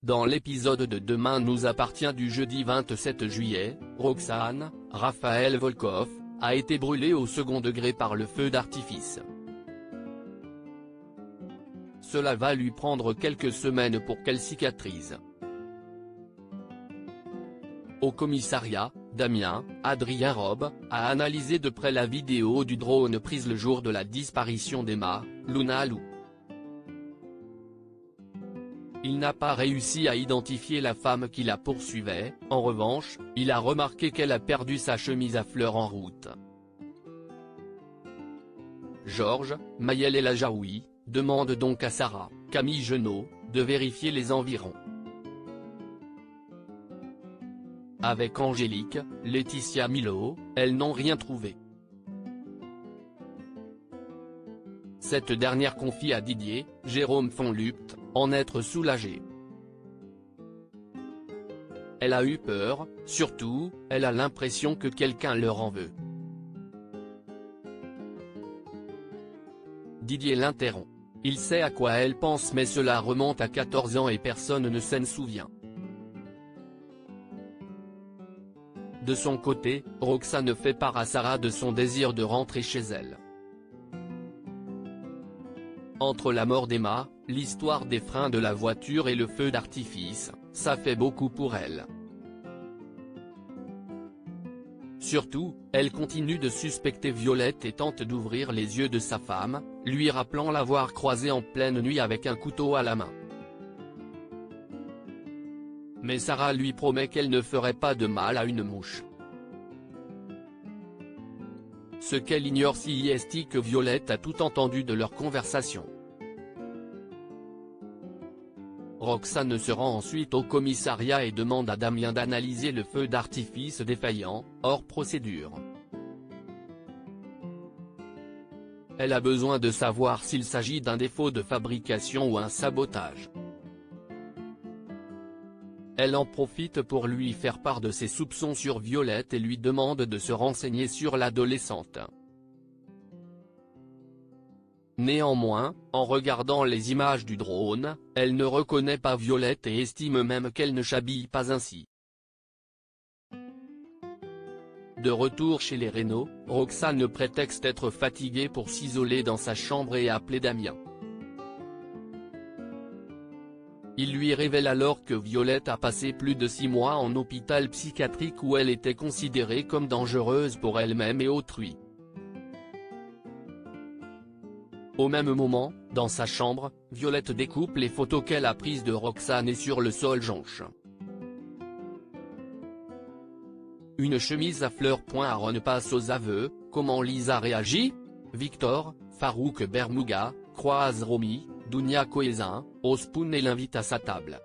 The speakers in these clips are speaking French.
Dans l'épisode de Demain nous appartient du jeudi 27 juillet, Roxane, Raphaël Volkov, a été brûlée au second degré par le feu d'artifice. Cela va lui prendre quelques semaines pour qu'elle cicatrise. Au commissariat, Damien, Adrien Robe, a analysé de près la vidéo du drone prise le jour de la disparition d'Emma, Luna Lou. Il n'a pas réussi à identifier la femme qui la poursuivait, en revanche, il a remarqué qu'elle a perdu sa chemise à fleurs en route. Georges, Maël El Ajaoui, demande donc à Sarah, Camille Genot, de vérifier les environs. Avec Angélique, Laetitia Milo, elles n'ont rien trouvé. Cette dernière confie à Didier, Jérôme Fonlupt, en être soulagée. Elle a eu peur, surtout, elle a l'impression que quelqu'un leur en veut. Didier l'interrompt. Il sait à quoi elle pense mais cela remonte à 14 ans et personne ne s'en souvient. De son côté, Roxane fait part à Sarah de son désir de rentrer chez elle. Entre la mort d'Emma, l'histoire des freins de la voiture et le feu d'artifice, ça fait beaucoup pour elle. Surtout, elle continue de suspecter Violette et tente d'ouvrir les yeux de sa femme, lui rappelant l'avoir croisée en pleine nuit avec un couteau à la main. Mais Sarah lui promet qu'elle ne ferait pas de mal à une mouche. Ce qu'elle ignore si est que Violette a tout entendu de leur conversation. Roxane se rend ensuite au commissariat et demande à Damien d'analyser le feu d'artifice défaillant, hors procédure. Elle a besoin de savoir s'il s'agit d'un défaut de fabrication ou un sabotage. Elle en profite pour lui faire part de ses soupçons sur Violette et lui demande de se renseigner sur l'adolescente. Néanmoins, en regardant les images du drone, elle ne reconnaît pas Violette et estime même qu'elle ne s'habille pas ainsi. De retour chez les Reynaud, Roxane prétexte être fatiguée pour s'isoler dans sa chambre et appeler Damien. Il lui révèle alors que Violette a passé plus de 6 mois en hôpital psychiatrique où elle était considérée comme dangereuse pour elle-même et autrui. Au même moment, dans sa chambre, Violette découpe les photos qu'elle a prises de Roxane et sur le sol jonche. Une chemise à fleurs. Aaron passe aux aveux, comment Lisa réagit? Victor, Farouk Bermouga, croise Romy, Dounia Cohézin, Ospoun et l'invite à sa table.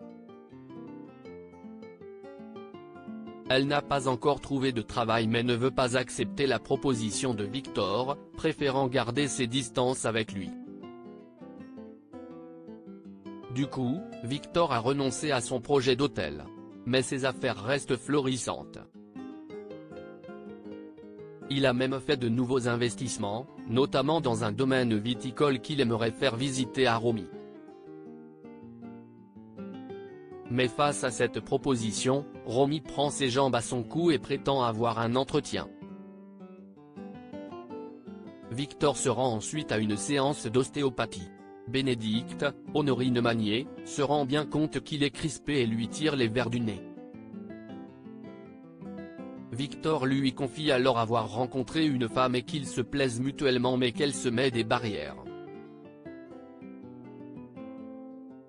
Elle n'a pas encore trouvé de travail mais ne veut pas accepter la proposition de Victor, préférant garder ses distances avec lui. Du coup, Victor a renoncé à son projet d'hôtel. Mais ses affaires restent florissantes. Il a même fait de nouveaux investissements, notamment dans un domaine viticole qu'il aimerait faire visiter à Romy. Mais face à cette proposition, Romy prend ses jambes à son cou et prétend avoir un entretien. Victor se rend ensuite à une séance d'ostéopathie. Bénédicte, Honorine Magnier, se rend bien compte qu'il est crispé et lui tire les verres du nez. Victor lui confie alors avoir rencontré une femme et qu'ils se plaisent mutuellement mais qu'elle se met des barrières.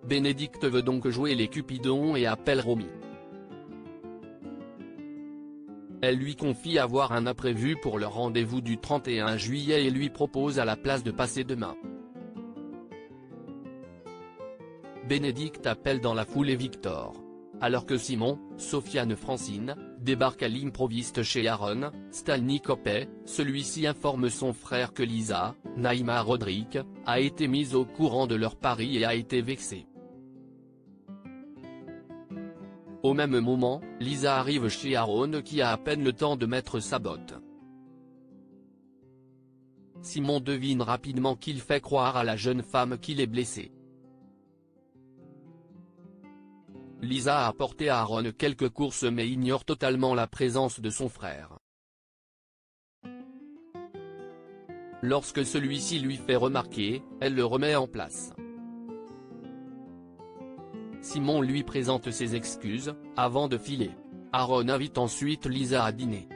Bénédicte veut donc jouer les Cupidons et appelle Romy. Elle lui confie avoir un imprévu pour le rendez-vous du 31 juillet et lui propose à la place de passer demain. Bénédicte appelle dans la foulée Victor. Alors que Simon, Sofiane Francine, débarque à l'improviste chez Aaron, Stanley Copé, celui-ci informe son frère que Lisa, Naïma Rodrigue, a été mise au courant de leur pari et a été vexée. Au même moment, Lisa arrive chez Aaron qui a à peine le temps de mettre sa botte. Simon devine rapidement qu'il fait croire à la jeune femme qu'il est blessé. Lisa a apporté à Aaron quelques courses mais ignore totalement la présence de son frère. Lorsque celui-ci lui fait remarquer, elle le remet en place. Simon lui présente ses excuses, avant de filer. Aaron invite ensuite Lisa à dîner.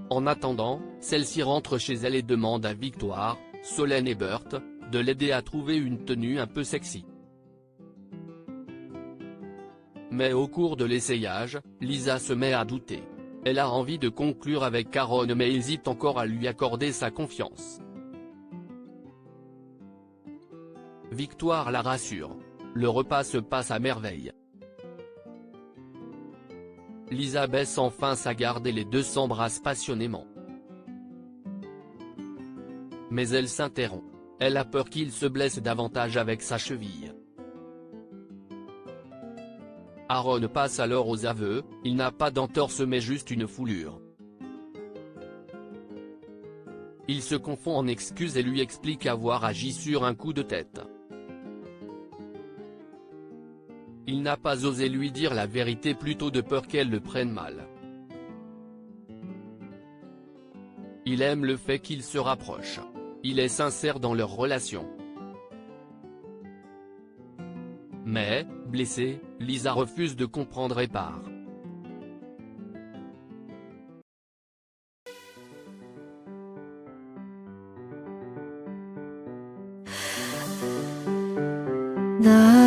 En attendant, celle-ci rentre chez elle et demande à Victoire, Solène et Burt, de l'aider à trouver une tenue un peu sexy. Mais au cours de l'essayage, Lisa se met à douter. Elle a envie de conclure avec Aaron mais hésite encore à lui accorder sa confiance. Victoire la rassure. Le repas se passe à merveille. Lisa baisse enfin sa garde et les deux s'embrassent passionnément. Mais elle s'interrompt. Elle a peur qu'il se blesse davantage avec sa cheville. Aaron passe alors aux aveux, il n'a pas d'entorse mais juste une foulure. Il se confond en excuses et lui explique avoir agi sur un coup de tête. Il n'a pas osé lui dire la vérité plutôt de peur qu'elle le prenne mal. Il aime le fait qu'ils se rapprochent. Il est sincère dans leur relation. Mais, blessée, Lisa refuse de comprendre et part. 나